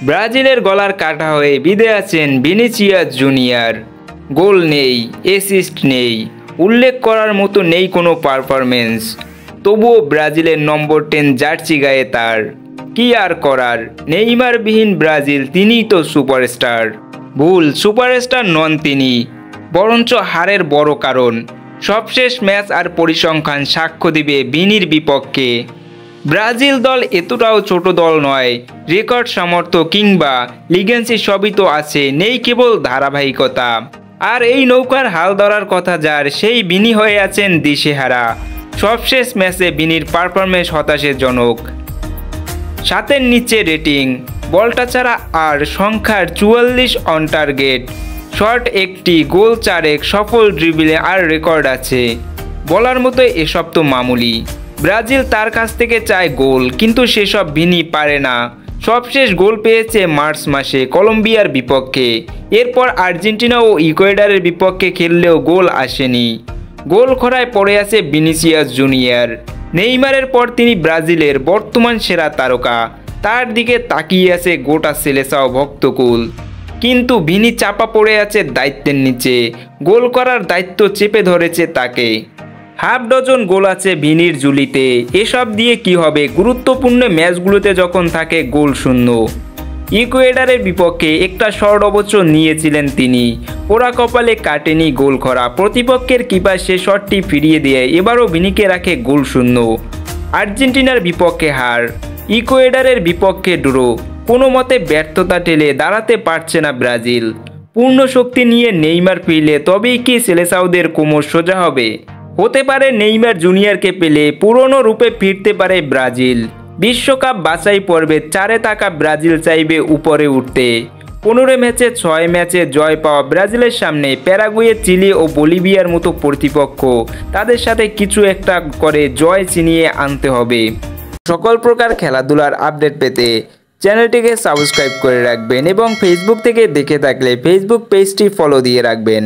ব্রাজিলের গলার কাটা হয়ে বিঁধে আছেন ভিনিসিয়াস জুনিয়র। গোল নেই, অ্যাসিস্ট নেই, উল্লেখ করার মতো নেই কোনো পারফরমেন্স। তবুও ব্রাজিলের নম্বর 10 জার্সি গায়ে তার। কি আর করার, নেইমারবিহীন ব্রাজিল তিনিই তো সুপারস্টার। ভুল, সুপারস্টার নন তিনি, বরঞ্চ হারের বড় কারণ। সবশেষ ম্যাচ আর পরিসংখ্যান সাক্ষ্য দিবে ভিনির বিপক্ষে। ব্রাজিল দল এতটাও ছোট দল নয়। রেকর্ড সামর্থ্য কিংবা লিগেন্সি সবই তো আছে, নেই কেবল ধারাবাহিকতা। আর এই নৌকার হাল ধরার কথা যার, সেই ভিনি হয়ে আছেন দিশেহারা। সবশেষ ম্যাচে ভিনির পারফরমেন্স হতাশাজনক। 7-এর নিচে রেটিং, বলটা ছাড়া আর সংখ্যার 44 অন টার্গেট, শট 1টি, গোল 4, সফল ড্রিবলে আর রেকর্ড আছে। বলার মতো এসব তো মামুলি। ব্রাজিল তার কাছ থেকে চায় গোল, কিন্তু সেসব ভিনি পারে না। সবশেষ গোল পেয়েছে মার্চ মাসে কলম্বিয়ার বিপক্ষে। এরপর আর্জেন্টিনা ও ইকুয়েডরের বিপক্ষে খেললেও গোল আসেনি। গোল খরায় পড়ে আছে ভিনিসিয়াস জুনিয়র। নেইমারের পর তিনি ব্রাজিলের বর্তমান সেরা তারকা। তার দিকে তাকিয়ে আছে গোটা সেলেসাও ভক্তকুল। কিন্তু ভিনি চাপা পড়ে আছে দায়িত্বের নিচে। গোল করার দায়িত্ব চেপে ধরেছে তাকে। হাফ ডজন গোল আছে ভিনির ঝুলিতে। এসব দিয়ে কি হবে গুরুত্বপূর্ণ ম্যাচগুলোতে যখন থাকে গোল শূন্য। ইকুয়েডরের বিপক্ষে একটা শর্ট অবশ্য নিয়েছিলেন তিনি, পোড়া কপালে কাটেনি গোল খরা। প্রতিপক্ষের কিপার সে শটটি ফিরিয়ে দিয়ে এবারও ভিনিকে রাখে গোল শূন্য। আর্জেন্টিনার বিপক্ষে হার, ইকুয়েডরের বিপক্ষে ড্র। কোনো মতে ব্যর্থতা ঠেলে দাঁড়াতে পারছে না ব্রাজিল। পূর্ণ শক্তি নিয়ে নেইমার ফিরলে তবেই কি সেলেসাওদের কোমর সোজা হবে? হতে পারে নেইমার জুনিয়রকে পেলে পুরনো রূপে ফিরতে পারে ব্রাজিল। বিশ্বকাপ বাছাই পর্বে 4-এ থাকা ব্রাজিল চাইবে উপরে উঠতে। 15 ম্যাচে 6 ম্যাচে জয় পাওয়া ব্রাজিলের সামনে প্যারাগুয়ে, চিলি ও বলিভিয়ার মতো প্রতিপক্ষ। তাদের সাথে কিছু একটা করে জয় ছিনিয়ে আনতে হবে। সকল প্রকার খেলাধুলার আপডেট পেতে চ্যানেলটিকে সাবস্ক্রাইব করে রাখবেন এবং ফেসবুক থেকে দেখে থাকলে ফেসবুক পেজটি ফলো দিয়ে রাখবেন।